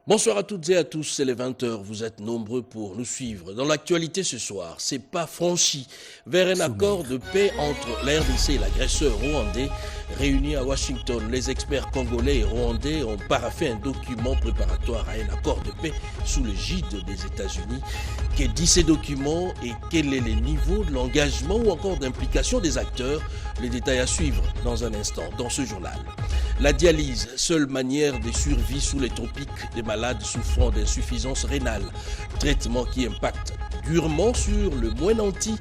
Bonsoir à toutes et à tous, c'est les 20h, vous êtes nombreux pour nous suivre. Dans l'actualité ce soir, c'est pas franchi vers un accord de paix entre la RDC et l'agresseur rwandais. Réunis à Washington, les experts congolais et rwandais ont paraphé un document préparatoire à un accord de paix sous l'égide des États-Unis. Que dit ces documents et quel est le niveau de l'engagement ou encore d'implication des acteurs? Les détails à suivre dans un instant dans ce journal. La dialyse, seule manière de survie sous les tropiques des malades souffrant d'insuffisance rénale. Traitement qui impacte durement sur le moins nanti.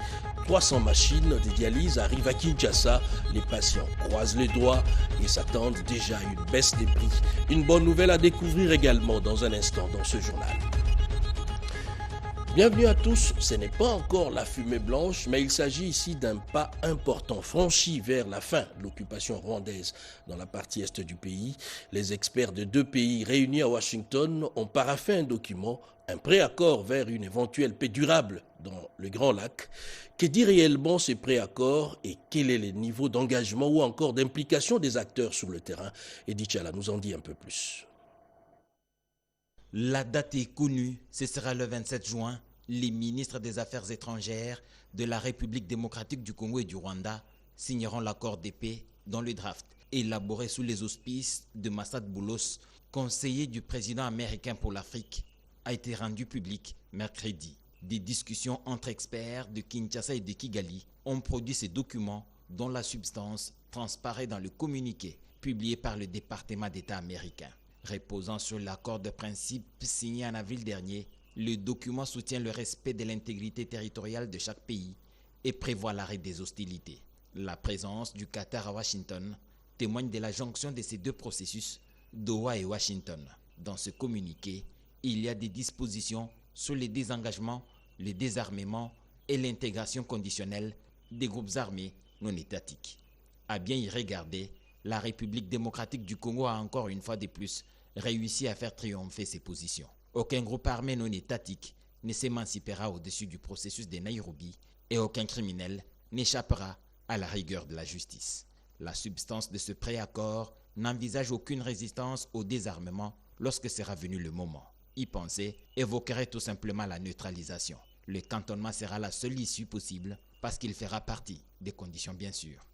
300 machines de dialyse arrivent à Kinshasa. Les patients croisent les doigts et s'attendent déjà à une baisse des prix. Une bonne nouvelle à découvrir également dans un instant dans ce journal. Bienvenue à tous, ce n'est pas encore la fumée blanche, mais il s'agit ici d'un pas important franchi vers la fin de l'occupation rwandaise dans la partie est du pays. Les experts de deux pays réunis à Washington ont paraphé un document, un préaccord vers une éventuelle paix durable dans le Grand Lac. Que dit réellement ce préaccord et quel est le niveau d'engagement ou encore d'implication des acteurs sur le terrain? Edith Chala nous en dit un peu plus. La date est connue, ce sera le 27 juin. Les ministres des Affaires étrangères de la République démocratique du Congo et du Rwanda signeront l'accord de paix dans le draft, élaboré sous les auspices de Massad Boulos, conseiller du président américain pour l'Afrique, a été rendu public mercredi. Des discussions entre experts de Kinshasa et de Kigali ont produit ces documents dont la substance transparaît dans le communiqué publié par le département d'État américain. Reposant sur l'accord de principe signé en avril dernier, le document soutient le respect de l'intégrité territoriale de chaque pays et prévoit l'arrêt des hostilités. La présence du Qatar à Washington témoigne de la jonction de ces deux processus, Doha et Washington. Dans ce communiqué, il y a des dispositions sur le désengagement, le désarmement et l'intégration conditionnelle des groupes armés non étatiques. À bien y regarder, la République démocratique du Congo a encore une fois de plus réussi à faire triompher ses positions. Aucun groupe armé non étatique ne s'émancipera au-dessus du processus de Nairobi et aucun criminel n'échappera à la rigueur de la justice. La substance de ce préaccord n'envisage aucune résistance au désarmement lorsque sera venu le moment. Y penser évoquerait tout simplement la neutralisation. Le cantonnement sera la seule issue possible parce qu'il fera partie des conditions bien sûr.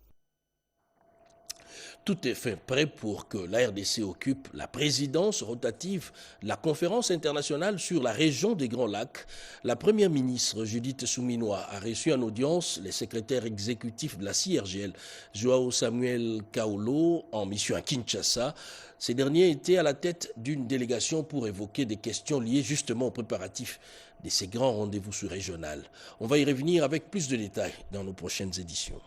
Tout est fait prêt pour que la RDC occupe la présidence rotative de la conférence internationale sur la région des Grands Lacs. La première ministre Judith Souminoa a reçu en audience les secrétaires exécutifs de la CIRGL, Joao Samuel Kaolo, en mission à Kinshasa. Ces derniers étaient à la tête d'une délégation pour évoquer des questions liées justement aux préparatifs de ces grands rendez-vous sous-régional. On va y revenir avec plus de détails dans nos prochaines éditions.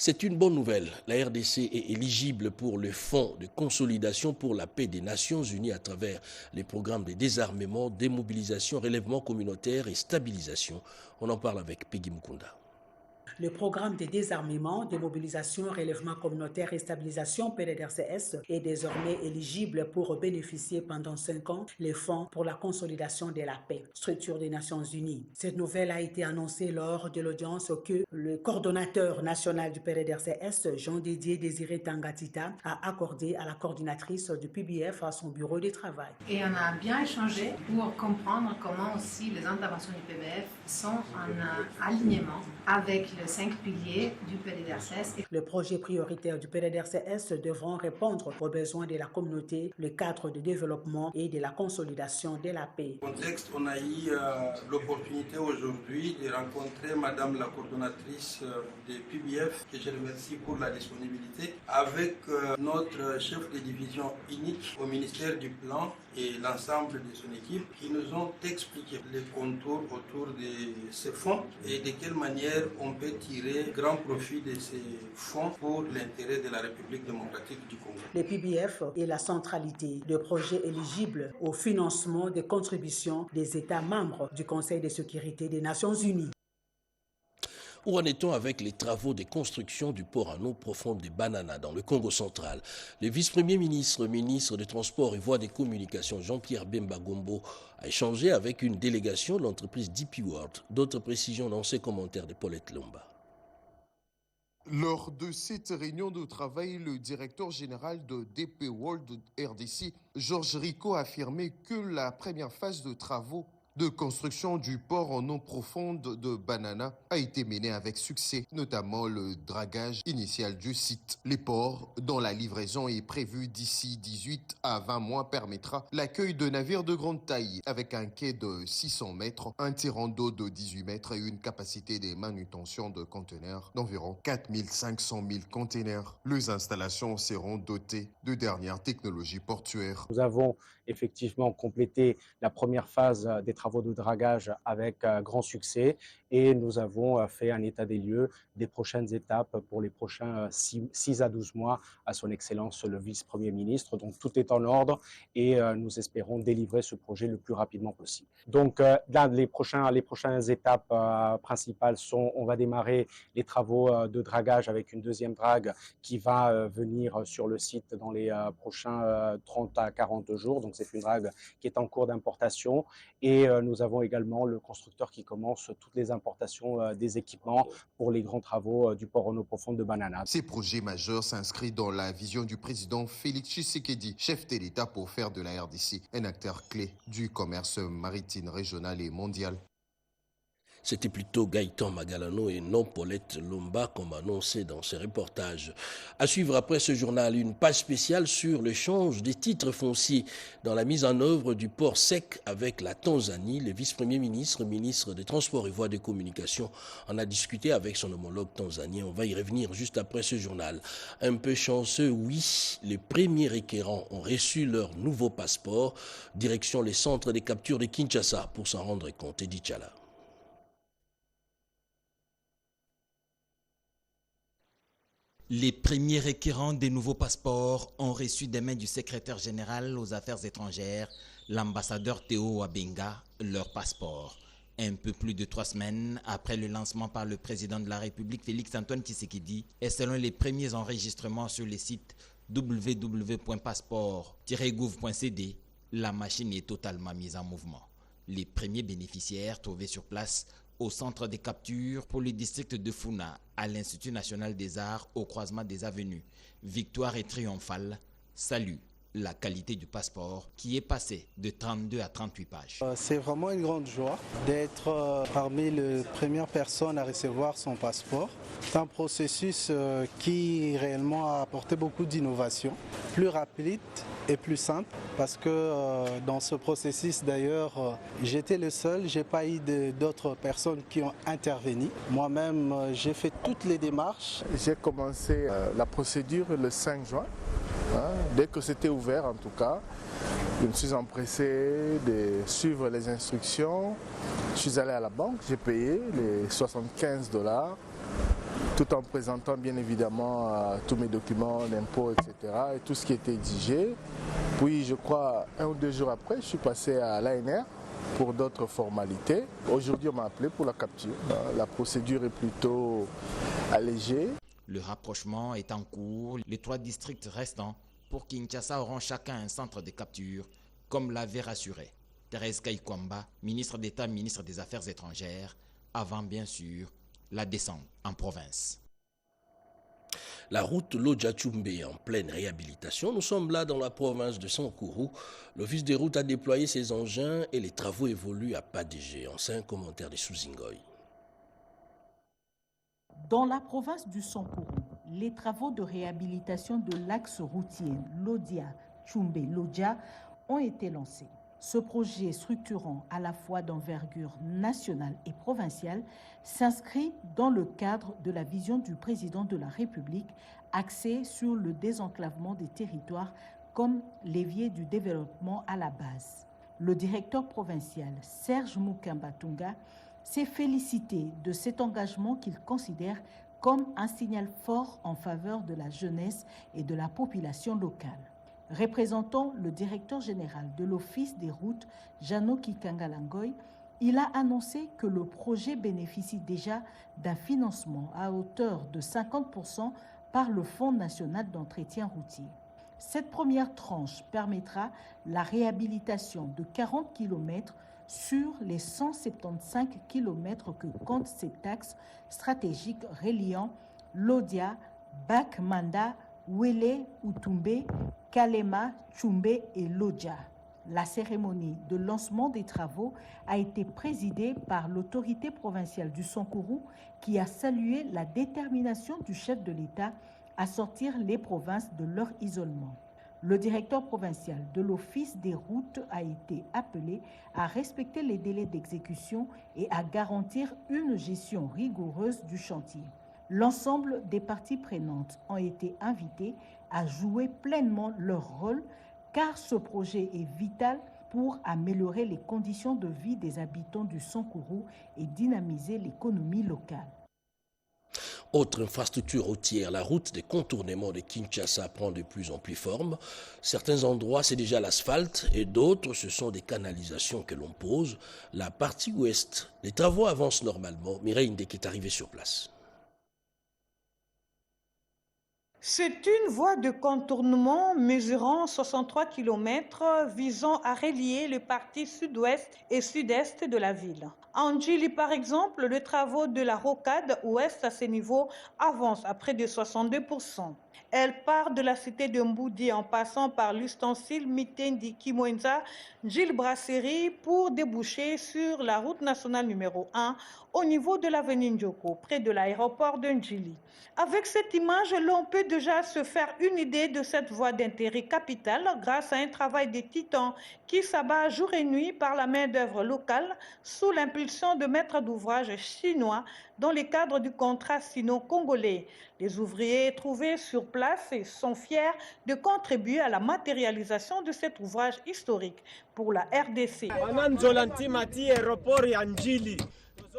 C'est une bonne nouvelle. La RDC est éligible pour le Fonds de consolidation pour la paix des Nations Unies à travers les programmes de désarmement, démobilisation, relèvement communautaire et stabilisation. On en parle avec Peggy Mukunda. Le programme de désarmement, démobilisation, relèvement communautaire et stabilisation PDDRCS est désormais éligible pour bénéficier pendant 5 ans les fonds pour la consolidation de la paix, structure des Nations Unies. Cette nouvelle a été annoncée lors de l'audience que le coordonnateur national du PDDRCS, Jean-Didier Désiré Tangatita, a accordé à la coordinatrice du PBF à son bureau de travail. Et on a bien échangé pour comprendre comment aussi les interventions du PBF sont en alignement avec les 5 piliers du PDDRCS. Les projets prioritaires du PDDRCS devront répondre aux besoins de la communauté, le cadre de développement et de la consolidation de la paix. Dans le contexte, on a eu l'opportunité aujourd'hui de rencontrer Madame la coordonnatrice de PBF, que je remercie pour la disponibilité, avec notre chef de division unique au ministère du Plan et l'ensemble de son équipe, qui nous ont expliqué les contours autour de ces fonds et de quelle manière on peut tirer grand profit de ces fonds pour l'intérêt de la République démocratique du Congo. Le PBF est la centralité de projets éligibles au financement des contributions des États membres du Conseil de sécurité des Nations Unies. Où en est-on avec les travaux de construction du port en eau profonde de Banana dans le Congo central? Le vice-premier ministre, ministre des Transports et Voies des Communications, Jean-Pierre Bemba Gombo, a échangé avec une délégation de l'entreprise DP World. D'autres précisions dans ses commentaires de Paulette Lomba. Lors de cette réunion de travail, le directeur général de DP World RDC, Georges Rico, a affirmé que la première phase de travaux de construction du port en eau profonde de Banana a été menée avec succès, notamment le dragage initial du site. Les ports, dont la livraison est prévue d'ici 18 à 20 mois, permettra l'accueil de navires de grande taille avec un quai de 600 mètres, un tirant d'eau de 18 mètres et une capacité de manutention de conteneurs d'environ 4 500 000 conteneurs. Les installations seront dotées de dernières technologies portuaires. Nous avons effectivement complété la première phase des travaux de dragage avec grand succès et nous avons fait un état des lieux des prochaines étapes pour les prochains 6 à 12 mois à son Excellence le vice-premier ministre. Donc tout est en ordre et nous espérons délivrer ce projet le plus rapidement possible. Donc là, les prochaines étapes principales sont, on va démarrer les travaux de dragage avec une deuxième drague qui va venir sur le site dans les prochains 30 à 40 jours. Donc c'est une drague qui est en cours d'importation et nous avons également le constructeur qui commence toutes les importations des équipements pour les grands travaux du port en eau profonde de Banana. Ces projets majeurs s'inscrivent dans la vision du président Félix Tshisekedi, chef de l'État, pour faire de la RDC un acteur clé du commerce maritime régional et mondial. C'était plutôt Gaëtan Magalano et non Paulette Lomba comme annoncé dans ces reportages. À suivre après ce journal, une page spéciale sur l'échange des titres fonciers dans la mise en œuvre du port sec avec la Tanzanie. Le vice-premier ministre, ministre des Transports et Voies de Communication, en a discuté avec son homologue tanzanien. On va y revenir juste après ce journal. Un peu chanceux, oui, les premiers requérants ont reçu leur nouveau passeport. Direction les centres des captures de Kinshasa pour s'en rendre compte. Edith Chala. Les premiers requérants des nouveaux passeports ont reçu des mains du secrétaire général aux affaires étrangères, l'ambassadeur Théo Abenga, leur passeport. Un peu plus de 3 semaines après le lancement par le président de la République Félix-Antoine Tshisekedi, et selon les premiers enregistrements sur le site www.passeport-gouv.cd, la machine est totalement mise en mouvement. Les premiers bénéficiaires trouvés sur place au centre des captures pour le district de Funa, à l'Institut national des arts au croisement des avenues Victoire et Triomphale, saluent la qualité du passeport qui est passé de 32 à 38 pages. C'est vraiment une grande joie d'être parmi les premières personnes à recevoir son passeport. C'est un processus qui réellement a apporté beaucoup d'innovation, plus rapide et plus simple parce que dans ce processus d'ailleurs j'étais le seul, j'ai pas eu d'autres personnes qui ont intervenu. Moi-même j'ai fait toutes les démarches. J'ai commencé la procédure le 5 juin. Dès que c'était ouvert en tout cas, je me suis empressé de suivre les instructions. Je suis allé à la banque, j'ai payé les $75 tout en présentant bien évidemment tous mes documents d'impôts, etc. et tout ce qui était exigé. Puis je crois 1 ou 2 jours après, je suis passé à l'ANR pour d'autres formalités. Aujourd'hui on m'a appelé pour la capture. La procédure est plutôt allégée. Le rapprochement est en cours. Les 3 districts restants pour Kinshasa auront chacun un centre de capture, comme l'avait rassuré Thérèse Kaikwamba, ministre d'État, ministre des Affaires étrangères, avant bien sûr la descente en province. La route Lodja-Tchumbe en pleine réhabilitation. Nous sommes là dans la province de Sankourou. L'Office des routes a déployé ses engins et les travaux évoluent à pas de géant. C'est un commentaire de Souzingoy. Dans la province du Sankourou, les travaux de réhabilitation de l'axe routier Lodia-Tchumbe-Lodja ont été lancés. Ce projet structurant à la fois d'envergure nationale et provinciale s'inscrit dans le cadre de la vision du président de la République axée sur le désenclavement des territoires comme levier du développement à la base. Le directeur provincial Serge Mukamba-Tunga s'est félicité de cet engagement qu'il considère comme un signal fort en faveur de la jeunesse et de la population locale. Représentant le directeur général de l'Office des routes, Janoki Kangalangoy, il a annoncé que le projet bénéficie déjà d'un financement à hauteur de 50% par le Fonds national d'entretien routier. Cette première tranche permettra la réhabilitation de 40 km sur les 175 km que compte cet axe stratégique reliant Lodia, Bakmanda, Wele, Utumbe, Kalema, Tchumbe et Lodja. La cérémonie de lancement des travaux a été présidée par l'autorité provinciale du Sankourou qui a salué la détermination du chef de l'État à sortir les provinces de leur isolement. Le directeur provincial de l'Office des routes a été appelé à respecter les délais d'exécution et à garantir une gestion rigoureuse du chantier. L'ensemble des parties prenantes ont été invitées à jouer pleinement leur rôle car ce projet est vital pour améliorer les conditions de vie des habitants du Sankourou et dynamiser l'économie locale. Autre infrastructure routière, la route des contournements de Kinshasa prend de plus en plus forme. Certains endroits, c'est déjà l'asphalte et d'autres, ce sont des canalisations que l'on pose. La partie ouest, les travaux avancent normalement. Mireille Ndeke est arrivée sur place. C'est une voie de contournement mesurant 63 km visant à relier les parties sud-ouest et sud-est de la ville. En Djili, par exemple, les travaux de la rocade ouest à ce niveau avancent à près de 62%. Elle part de la cité de Mboudi en passant par l'ustensile Mitendi Kimwenza, Djil Brasserie pour déboucher sur la route nationale numéro 1 au niveau de l'avenue Ndjoko, près de l'aéroport de Djili. Avec cette image, l'on peut déjà se faire une idée de cette voie d'intérêt capital grâce à un travail de titans qui s'abat jour et nuit par la main-d'œuvre locale sous l'impulsion de maîtres d'ouvrage chinois dans le cadre du contrat sino-congolais. Les ouvriers trouvés sur place sont fiers de contribuer à la matérialisation de cet ouvrage historique pour la RDC.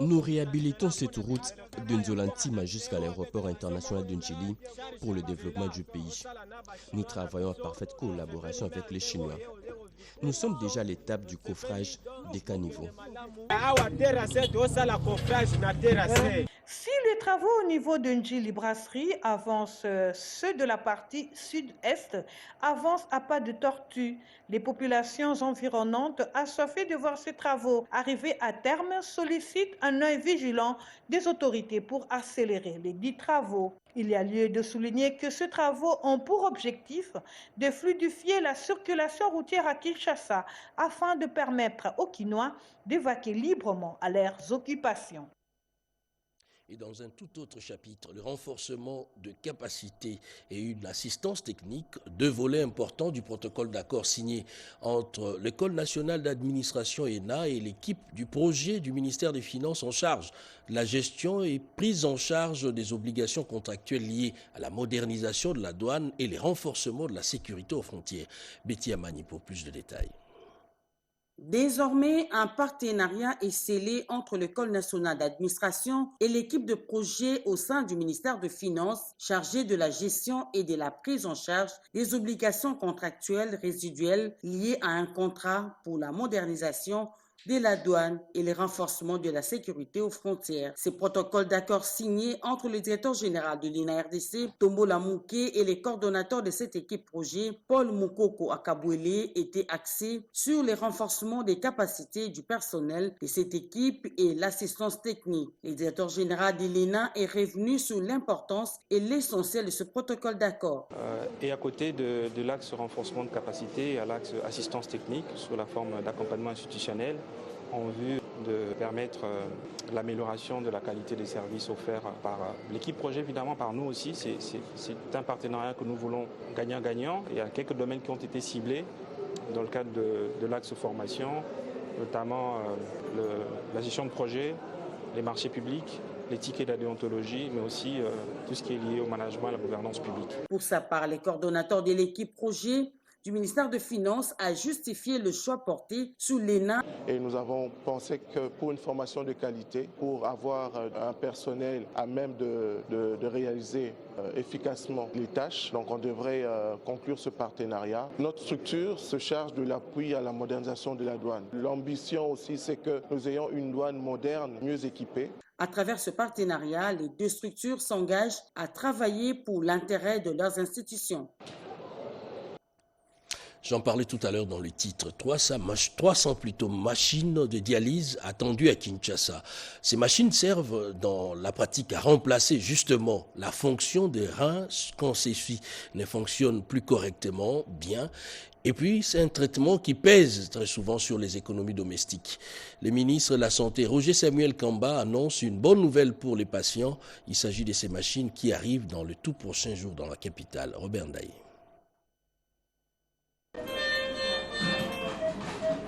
Nous réhabilitons cette route de Nzolantima jusqu'à l'aéroport international de Ndjili pour le développement du pays. Nous travaillons en parfaite collaboration avec les Chinois. Nous sommes déjà à l'étape du coffrage des caniveaux. Si les travaux au niveau de Ndjili Brasserie avancent, ceux de la partie sud-est avancent à pas de tortue. Les populations environnantes, assoiffées de voir ces travaux arriver à terme, sollicitent un œil vigilant des autorités pour accélérer les dits travaux. Il y a lieu de souligner que ces travaux ont pour objectif de fluidifier la circulation routière à Kinshasa afin de permettre aux Kinois d'évacuer librement à leurs occupations. Et dans un tout autre chapitre, le renforcement de capacités et une assistance technique, deux volets importants du protocole d'accord signé entre l'École nationale d'administration ENA et l'équipe du projet du ministère des Finances en charge de la gestion et prise en charge des obligations contractuelles liées à la modernisation de la douane et les renforcements de la sécurité aux frontières. Betty Amani pour plus de détails. Désormais, un partenariat est scellé entre l'École nationale d'administration et l'équipe de projet au sein du ministère des Finances chargée de la gestion et de la prise en charge des obligations contractuelles résiduelles liées à un contrat pour la modernisation de la douane et le renforcement de la sécurité aux frontières. Ces protocoles d'accord signés entre le directeur général de l'INA-RDC, Tombola Mouké, et les coordonnateurs de cette équipe projet, Paul Moukoko Akabouele, étaient axés sur le renforcement des capacités du personnel de cette équipe et l'assistance technique. Le directeur général de l'INA est revenu sur l'importance et l'essentiel de ce protocole d'accord. Et à côté de l'axe renforcement de capacité, à l'axe assistance technique sous la forme d'accompagnement institutionnel, en vue de permettre l'amélioration de la qualité des services offerts par l'équipe projet, évidemment par nous aussi. C'est un partenariat que nous voulons gagnant-gagnant. Il y a quelques domaines qui ont été ciblés dans le cadre de l'axe formation, notamment la gestion de projet, les marchés publics, l'éthique et la déontologie, mais aussi tout ce qui est lié au management et à la gouvernance publique. Pour sa part, les coordonnateurs de l'équipe projet du ministère des Finances a justifié le choix porté sur l'ENA. Et nous avons pensé que pour une formation de qualité, pour avoir un personnel à même de réaliser efficacement les tâches, donc on devrait conclure ce partenariat. Notre structure se charge de l'appui à la modernisation de la douane. L'ambition aussi, c'est que nous ayons une douane moderne, mieux équipée. À travers ce partenariat, les deux structures s'engagent à travailler pour l'intérêt de leurs institutions. J'en parlais tout à l'heure dans le titre. 300 machines de dialyse attendues à Kinshasa. Ces machines servent dans la pratique à remplacer justement la fonction des reins quand ceux-ci ne fonctionnent plus correctement, bien. Et puis, c'est un traitement qui pèse très souvent sur les économies domestiques. Le ministre de la Santé, Roger Samuel Kamba, annonce une bonne nouvelle pour les patients. Il s'agit de ces machines qui arrivent dans le tout prochain jour dans la capitale. Robert Ndaye.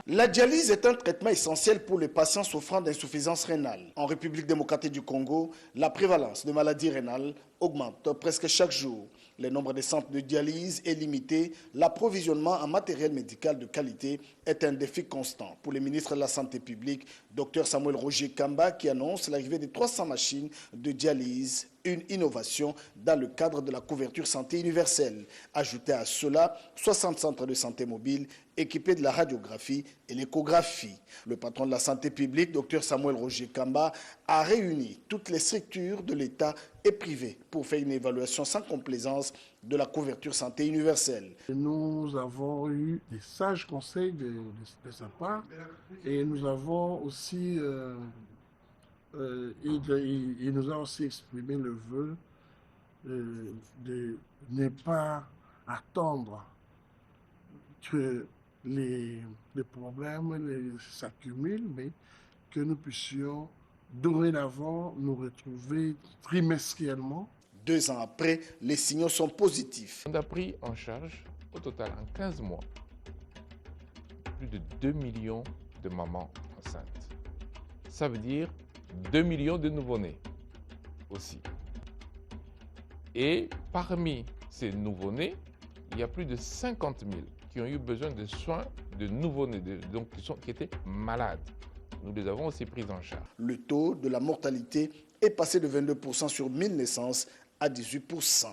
La dialyse est un traitement essentiel pour les patients souffrant d'insuffisance rénale. En République démocratique du Congo, la prévalence de maladies rénales augmente presque chaque jour. Le nombre de centres de dialyse est limité. L'approvisionnement en matériel médical de qualité est un défi constant. Pour le ministre de la Santé publique, Dr Samuel Roger Kamba, qui annonce l'arrivée de 300 machines de dialyse, une innovation dans le cadre de la couverture santé universelle. Ajouté à cela, 60 centres de santé mobiles équipés de la radiographie et l'échographie. Le patron de la santé publique, Dr Samuel Roger Kamba, a réuni toutes les structures de l'État et privées pour faire une évaluation sans complaisance de la couverture santé universelle. Nous avons eu des sages conseils de sa part et nous avons aussi il nous a aussi exprimé le vœu de ne pas attendre que les problèmes s'accumulent, mais que nous puissions dorénavant nous retrouver trimestriellement. 2 ans après, les signaux sont positifs. On a pris en charge, au total, en 15 mois, plus de 2 millions de mamans enceintes. Ça veut dire 2 millions de nouveau-nés aussi. Et parmi ces nouveau-nés, il y a plus de 50 000 qui ont eu besoin de soins de nouveau-nés, donc qui étaient malades. Nous les avons aussi pris en charge. Le taux de la mortalité est passé de 22% sur 1000 naissances à 18%.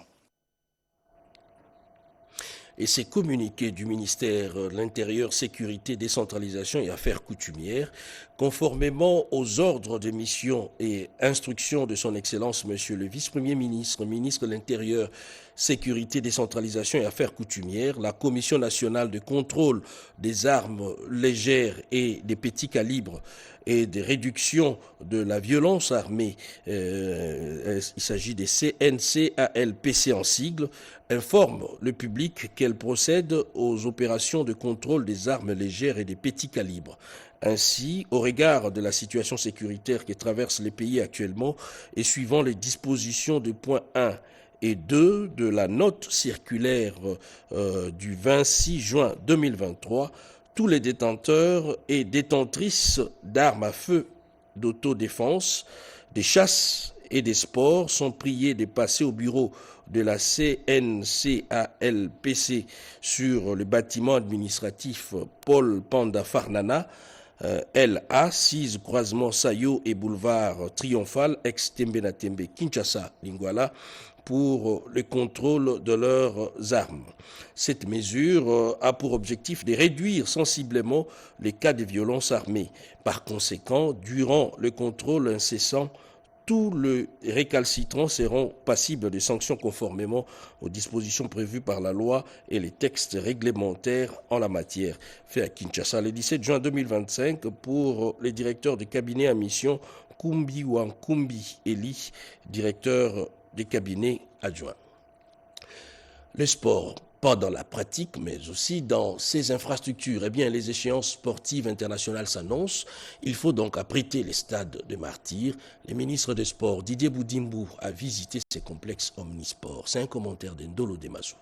Et ces communiqués du ministère de l'Intérieur, Sécurité, Décentralisation et Affaires coutumières, conformément aux ordres de mission et instructions de son Excellence, Monsieur le Vice-Premier ministre, ministre de l'Intérieur, Sécurité, Décentralisation et Affaires coutumières, la Commission nationale de contrôle des armes légères et des petits calibres et des réductions de la violence armée, il s'agit des CNCALPC en sigle, informe le public qu'elle procède aux opérations de contrôle des armes légères et des petits calibres. Ainsi, au regard de la situation sécuritaire qui traverse les pays actuellement et suivant les dispositions de points 1 et 2 de la note circulaire du 26 juin 2023, tous les détenteurs et détentrices d'armes à feu d'autodéfense, des chasses et des sports sont priés de passer au bureau de la CNCALPC sur le bâtiment administratif Paul Panda Farnana, LA, 6 croisement Sayo et boulevard Triomphal, ex-Tembe-Natembe, Kinshasa, Lingwala, pour le contrôle de leurs armes. Cette mesure a pour objectif de réduire sensiblement les cas de violence armée. Par conséquent, durant le contrôle incessant, tous les récalcitrants seront passibles de sanctions conformément aux dispositions prévues par la loi et les textes réglementaires en la matière. Fait à Kinshasa le 17 juin 2025 pour le directeur de cabinet à mission Kumbi Wankumbi Eli, directeur des cabinets adjoints. Le sport, pas dans la pratique, mais aussi dans ses infrastructures. Eh bien, les échéances sportives internationales s'annoncent. Il faut donc apprêter les stades de Martyrs. Le ministre des Sports, Didier Boudimbu, a visité ces complexes omnisports. C'est un commentaire d'Ndolo Demassou.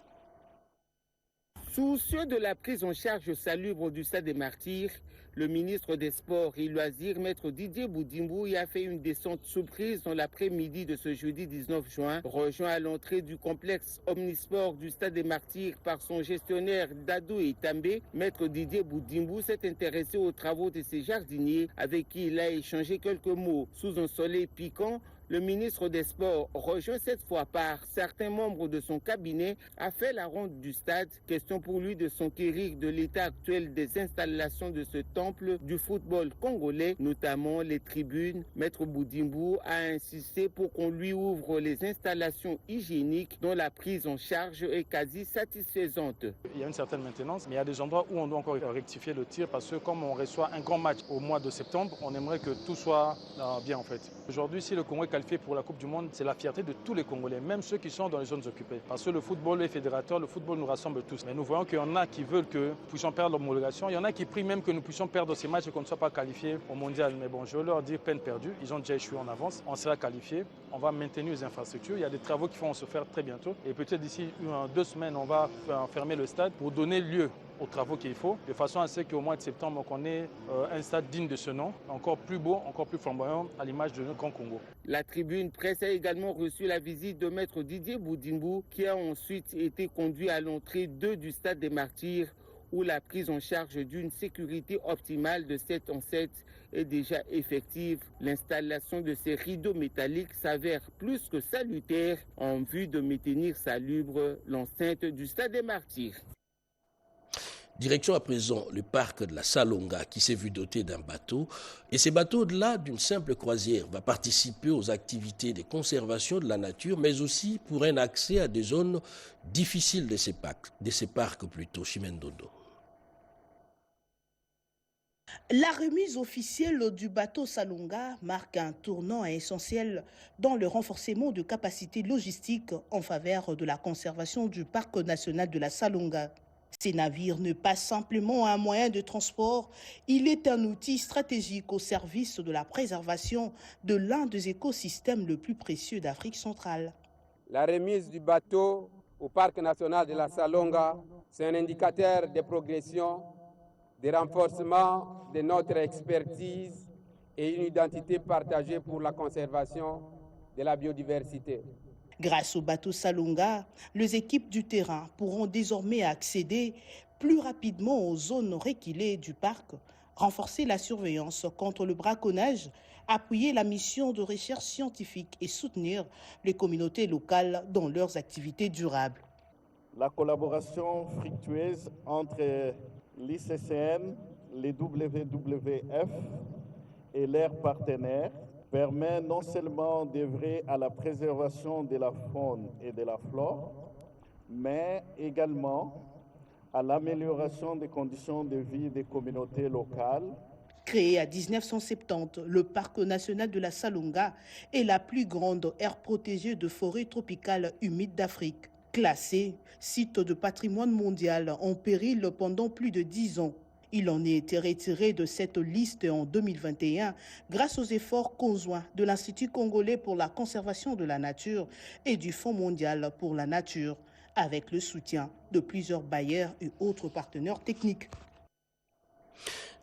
Soucieux de la prise en charge salubre du stade des Martyrs, le ministre des Sports et Loisirs, maître Didier Boudimbu, a fait une descente surprise dans l'après-midi de ce jeudi 19 juin. Rejoint à l'entrée du complexe omnisport du stade des Martyrs par son gestionnaire Dadou Itambe, maître Didier Boudimbu s'est intéressé aux travaux de ses jardiniers avec qui il a échangé quelques mots. Sous un soleil piquant, Le ministre des Sports, rejoint cette fois par certains membres de son cabinet, a fait la ronde du stade. Question pour lui de s'enquérir de l'état actuel des installations de ce temple du football congolais, notamment les tribunes. Maître Boudimbo a insisté pour qu'on lui ouvre les installations hygiéniques dont la prise en charge est quasi satisfaisante. Il y a une certaine maintenance, mais il y a des endroits où on doit encore rectifier le tir parce que comme on reçoit un grand match au mois de septembre, on aimerait que tout soit bien en fait. Aujourd'hui, si le Congo est qualifié pour la Coupe du Monde, c'est la fierté de tous les Congolais, même ceux qui sont dans les zones occupées. Parce que le football est fédérateur, le football nous rassemble tous. Mais nous voyons qu'il y en a qui veulent que nous puissions perdre l'homologation, il y en a qui prient même que nous puissions perdre ces matchs et qu'on ne soit pas qualifiés au mondial. Mais bon, je veux leur dire peine perdue, ils ont déjà échoué en avance, on sera qualifiés, on va maintenir les infrastructures, il y a des travaux qui vont se faire très bientôt. Et peut-être d'ici 2 semaines, on va fermer le stade pour donner lieu aux travaux qu'il faut, de façon à ce qu'au mois de septembre, on ait un stade digne de ce nom, encore plus beau, encore plus flamboyant, à l'image de notre Grand Congo. La tribune presse a également reçu la visite de maître Didier Boudimbo, qui a ensuite été conduit à l'entrée 2 du stade des Martyrs, où la prise en charge d'une sécurité optimale de 7 en 7 est déjà effective. L'installation de ces rideaux métalliques s'avère plus que salutaire en vue de maintenir salubre l'enceinte du stade des Martyrs. Direction à présent le parc de la Salonga qui s'est vu doté d'un bateau. Et ce bateau, au-delà d'une simple croisière, va participer aux activités de conservation de la nature, mais aussi pour un accès à des zones difficiles de ces parcs plutôt. Chimène Dodo. La remise officielle du bateau Salonga marque un tournant essentiel dans le renforcement de capacités logistiques en faveur de la conservation du parc national de la Salonga. Ces navires ne pas simplement un moyen de transport, il est un outil stratégique au service de la préservation de l'un des écosystèmes les plus précieux d'Afrique centrale. La remise du bateau au parc national de la Salonga, c'est un indicateur de progression, de renforcement de notre expertise et une identité partagée pour la conservation de la biodiversité. Grâce au bateau Salonga, les équipes du terrain pourront désormais accéder plus rapidement aux zones reculées du parc, renforcer la surveillance contre le braconnage, appuyer la mission de recherche scientifique et soutenir les communautés locales dans leurs activités durables. La collaboration fructueuse entre l'ICCN, les WWF et leurs partenaires permet non seulement d'œuvrer à la préservation de la faune et de la flore, mais également à l'amélioration des conditions de vie des communautés locales. Créé à 1970, le parc national de la Salonga est la plus grande aire protégée de forêt tropicale humide d'Afrique. Classé site de patrimoine mondial en péril pendant plus de 10 ans. Il en a été retiré de cette liste en 2021 grâce aux efforts conjoints de l'Institut congolais pour la conservation de la nature et du Fonds mondial pour la nature, avec le soutien de plusieurs bailleurs et autres partenaires techniques.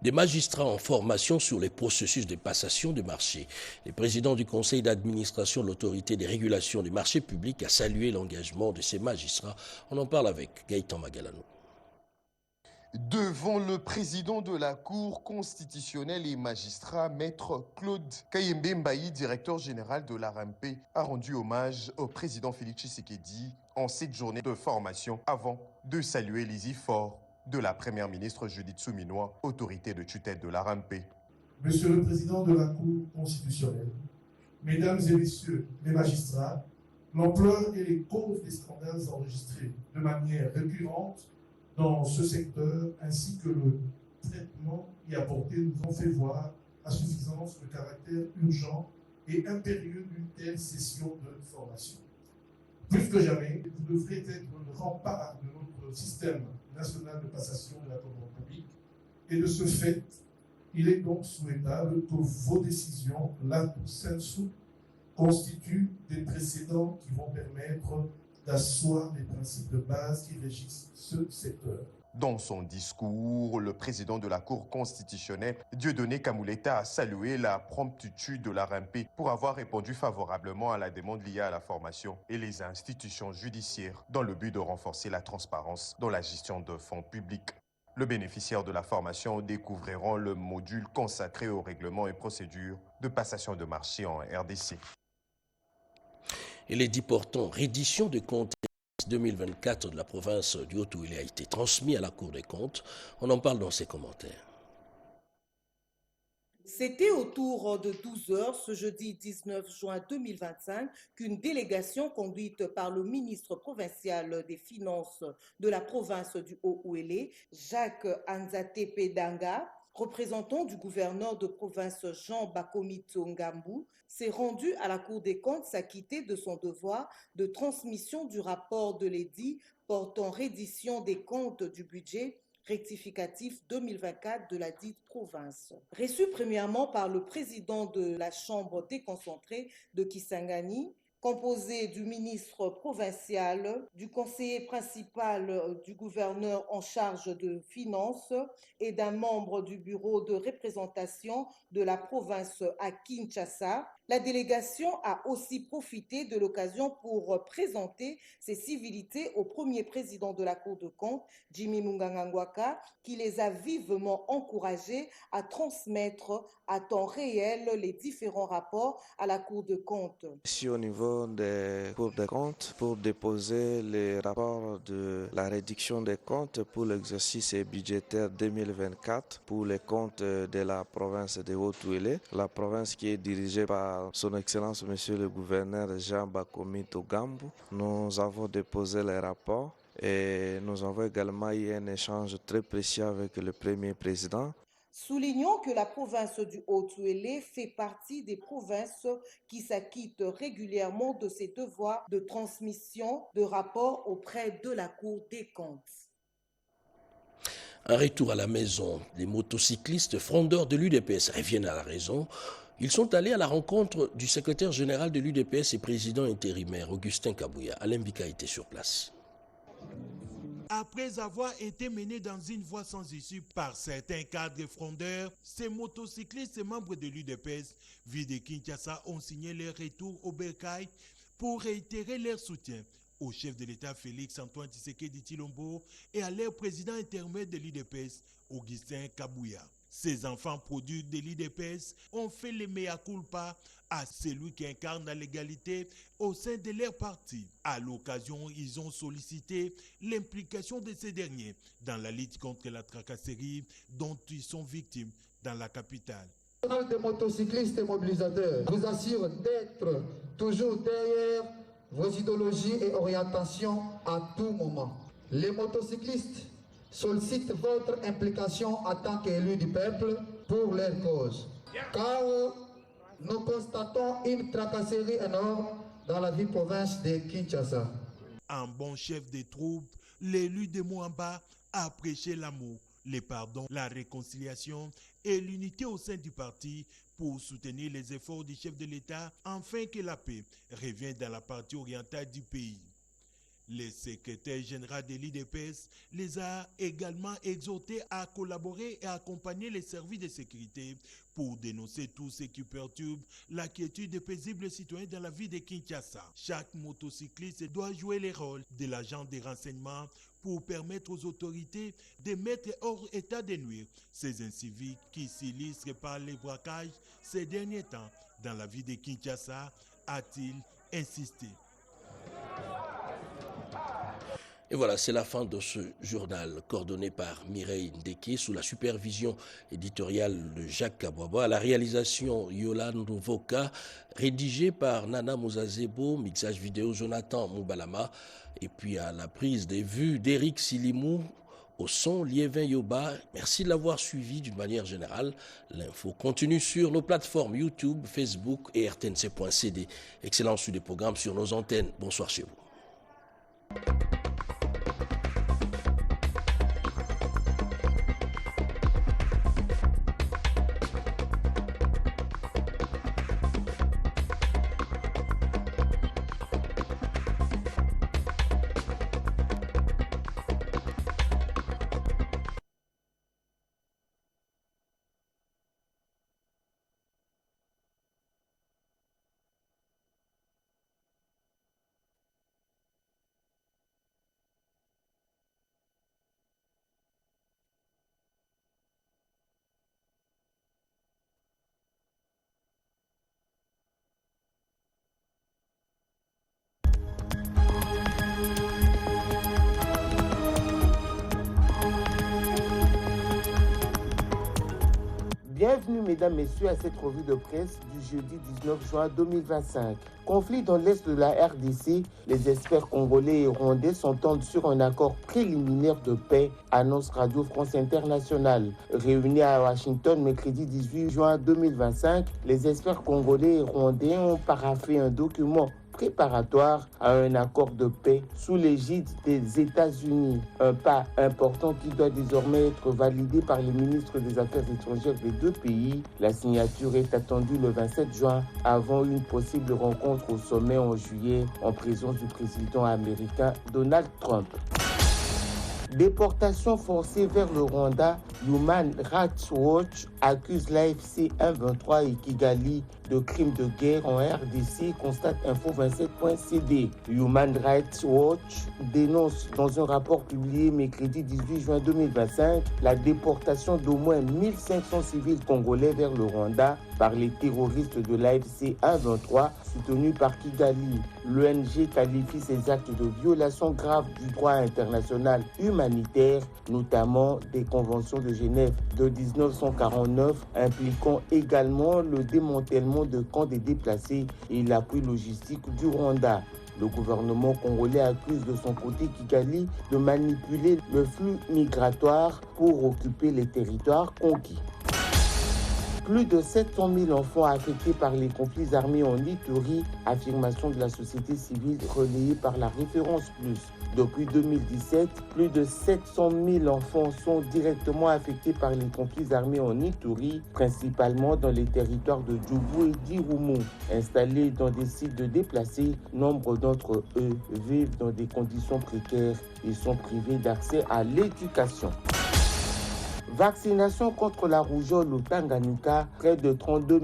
Des magistrats en formation sur les processus de passation de marché. Le président du conseil d'administration de l'autorité des régulations des marchés publics a salué l'engagement de ces magistrats. On en parle avec Gaëtan Magalano. Devant le président de la Cour constitutionnelle et magistrat, maître Claude Kayembe Mbayi, directeur général de l'ARMP, a rendu hommage au président Félix Tshisekedi en cette journée de formation avant de saluer les efforts de la première ministre Judith Suminwa, autorité de tutelle de l'ARMP. Monsieur le président de la Cour constitutionnelle, mesdames et messieurs les magistrats, l'ampleur et les causes des scandales enregistrés de manière récurrente dans ce secteur, ainsi que le traitement y apporté, nous ont fait voir à suffisance le caractère urgent et impérieux d'une telle session de formation. Plus que jamais, vous devrez être le rempart de notre système national de passation de la commande publique, et de ce fait, il est donc souhaitable que vos décisions, là pour sensu, constituent des précédents qui vont permettre d'asseoir les principes de base qui régissent ce secteur. Dans son discours, le président de la Cour constitutionnelle, Dieudonné Kamuleta, a salué la promptitude de l'ARMP pour avoir répondu favorablement à la demande liée à la formation et les institutions judiciaires dans le but de renforcer la transparence dans la gestion de fonds publics. Les bénéficiaires de la formation découvriront le module consacré aux règlements et procédures de passation de marché en RDC. Et les 10 portants reddition de comptes 2024 de la province du Haut-Uélé a été transmis à la Cour des comptes. On en parle dans ses commentaires. C'était autour de 12 heures ce jeudi 19 juin 2025 qu'une délégation conduite par le ministre provincial des Finances de la province du Haut-Uélé, Jacques Anzate Pedanga, représentant du gouverneur de province Jean Bakomi Tsongambu, s'est rendu à la Cour des comptes s'acquitter de son devoir de transmission du rapport de l'édit portant reddition des comptes du budget rectificatif 2024 de la dite province. Reçu premièrement par le président de la Chambre déconcentrée de Kisangani, composé du ministre provincial, du conseiller principal du gouverneur en charge de finances et d'un membre du bureau de représentation de la province à Kinshasa, la délégation a aussi profité de l'occasion pour présenter ses civilités au premier président de la Cour de comptes, Jimmy Mungangangwaka, qui les a vivement encouragés à transmettre à temps réel les différents rapports à la Cour de comptes. Ici au niveau des cours des comptes, pour déposer les rapports de la réduction des comptes pour l'exercice budgétaire 2024 pour les comptes de la province de Haut-Uélé, la province qui est dirigée par son Excellence Monsieur le Gouverneur Jean Bakomi Tsongambu. Nous avons déposé les rapports et nous avons également eu un échange très précieux avec le Premier Président. Soulignons que la province du Haut-Uélé fait partie des provinces qui s'acquittent régulièrement de ses devoirs de transmission de rapports auprès de la Cour des comptes. Un retour à la maison. Les motocyclistes frondeurs de l'UDPS reviennent à la raison. Ils sont allés à la rencontre du secrétaire général de l'UDPS et président intérimaire, Augustin Kabouya. Alain Bika était sur place. Après avoir été menés dans une voie sans issue par certains cadres frondeurs, ces motocyclistes et membres de l'UDPS, ville de Kinshasa, ont signé leur retour au Bercail pour réitérer leur soutien au chef de l'État Félix Antoine Tshisekedi Tshilombo et à leur président intérimaire de l'UDPS, Augustin Kabouya. Ces enfants produits de l'UDPS ont fait le mea culpa à celui qui incarne la légalité au sein de leur parti. À l'occasion, ils ont sollicité l'implication de ces derniers dans la lutte contre la tracasserie dont ils sont victimes dans la capitale. Le national des motocyclistes et mobilisateurs vous assure d'être toujours derrière vos idéologies et orientations à tout moment. Les motocyclistes sollicitent votre implication en tant qu'élus du peuple pour leur cause. Car nous constatons une tracasserie énorme dans la ville province de Kinshasa. Un bon chef des troupes, l'élu de Mwamba a prêché l'amour, le pardon, la réconciliation et l'unité au sein du parti pour soutenir les efforts du chef de l'État afin que la paix revienne dans la partie orientale du pays. Le secrétaire général de l'UDPS les a également exhortés à collaborer et à accompagner les services de sécurité pour dénoncer tout ce qui perturbe la quiétude des paisibles citoyens dans la ville de Kinshasa. Chaque motocycliste doit jouer le rôle de l'agent de renseignement pour permettre aux autorités de mettre hors état de nuire ces inciviques qui s'illustrent par les braquages ces derniers temps dans la ville de Kinshasa, a-t-il insisté. Et voilà, c'est la fin de ce journal coordonné par Mireille Ndeke sous la supervision éditoriale de Jacques Kabouaba, à la réalisation Yolande Voka, rédigé par Nana Mouzazebo, mixage vidéo Jonathan Moubalama, et puis à la prise des vues d'Éric Silimou, au son Liévin Yoba. Merci de l'avoir suivi d'une manière générale. L'info continue sur nos plateformes YouTube, Facebook et rtnc.cd. Excellent suite des programmes sur nos antennes. Bonsoir chez vous. Bienvenue, mesdames, messieurs, à cette revue de presse du jeudi 19 juin 2025. Conflit dans l'est de la RDC, les experts congolais et rwandais s'entendent sur un accord préliminaire de paix, annonce Radio France Internationale. Réunis à Washington mercredi 18 juin 2025, les experts congolais et rwandais ont paraphé un document préparatoire à un accord de paix sous l'égide des États-Unis. Un pas important qui doit désormais être validé par les ministres des Affaires étrangères des deux pays. La signature est attendue le 27 juin avant une possible rencontre au sommet en juillet en présence du président américain Donald Trump. Déportation forcée vers le Rwanda, Human Rights Watch accuse l'AFC M23 et Kigali de crimes de guerre en RDC, constate info27.cd. Human Rights Watch dénonce dans un rapport publié mercredi 18 juin 2025 la déportation d'au moins 1500 civils congolais vers le Rwanda par les terroristes de l'AFC M23 soutenus par Kigali. L'ONG qualifie ces actes de violation grave du droit international humanitaire, notamment des conventions de Genève de 1949, impliquant également le démantèlement de camps des déplacés et l'appui logistique du Rwanda. Le gouvernement congolais accuse de son côté Kigali de manipuler le flux migratoire pour occuper les territoires conquis. Plus de 700 000 enfants affectés par les conflits armés en Ituri, affirmation de la société civile relayée par la Référence Plus. Depuis 2017, plus de 700 000 enfants sont directement affectés par les conflits armés en Ituri, principalement dans les territoires de Djougou et d'Irumu. Installés dans des sites de déplacés, nombre d'entre eux vivent dans des conditions précaires et sont privés d'accès à l'éducation. Vaccination contre la rougeole au Tanganyika, près de 32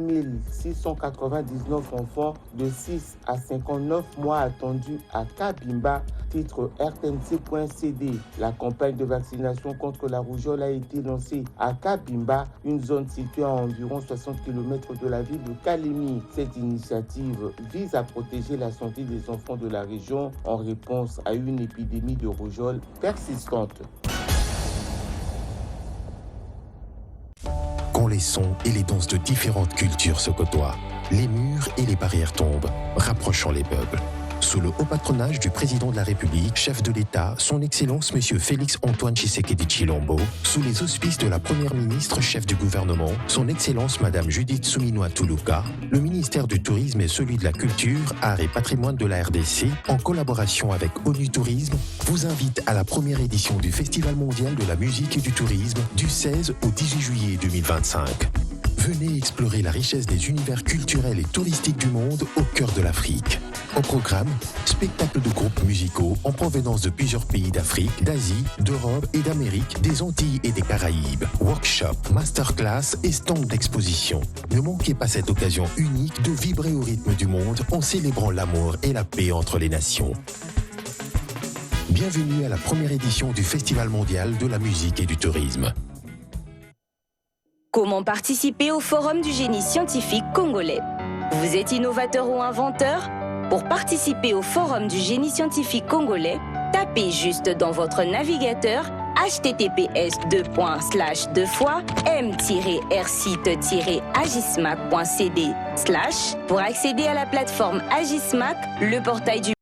699 enfants de 6 à 59 mois attendus à Kabimba, titre rtnc.cd. La campagne de vaccination contre la rougeole a été lancée à Kabimba, une zone située à environ 60 km de la ville de Kalemi. Cette initiative vise à protéger la santé des enfants de la région en réponse à une épidémie de rougeole persistante. Quand les sons et les danses de différentes cultures se côtoient, les murs et les barrières tombent, rapprochant les peuples. Sous le haut patronage du président de la République, chef de l'État, son Excellence M. Félix-Antoine Tshisekedi Tshilombo, sous les auspices de la Première ministre, chef du gouvernement, son Excellence Mme Judith Suminwa Tuluka, le ministère du Tourisme et celui de la Culture, Arts et Patrimoine de la RDC, en collaboration avec ONU Tourisme, vous invitent à la première édition du Festival mondial de la musique et du tourisme du 16 au 18 juillet 2025. Venez explorer la richesse des univers culturels et touristiques du monde au cœur de l'Afrique. Au programme, spectacles de groupes musicaux en provenance de plusieurs pays d'Afrique, d'Asie, d'Europe et d'Amérique, des Antilles et des Caraïbes. Workshops, masterclass et stands d'exposition. Ne manquez pas cette occasion unique de vibrer au rythme du monde en célébrant l'amour et la paix entre les nations. Bienvenue à la première édition du Festival mondial de la musique et du tourisme. Comment participer au Forum du génie scientifique congolais? Vous êtes innovateur ou inventeur? Pour participer au Forum du génie scientifique congolais, tapez juste dans votre navigateur https://m-rcite-agismac.cd/ pour accéder à la plateforme Agismac, le portail du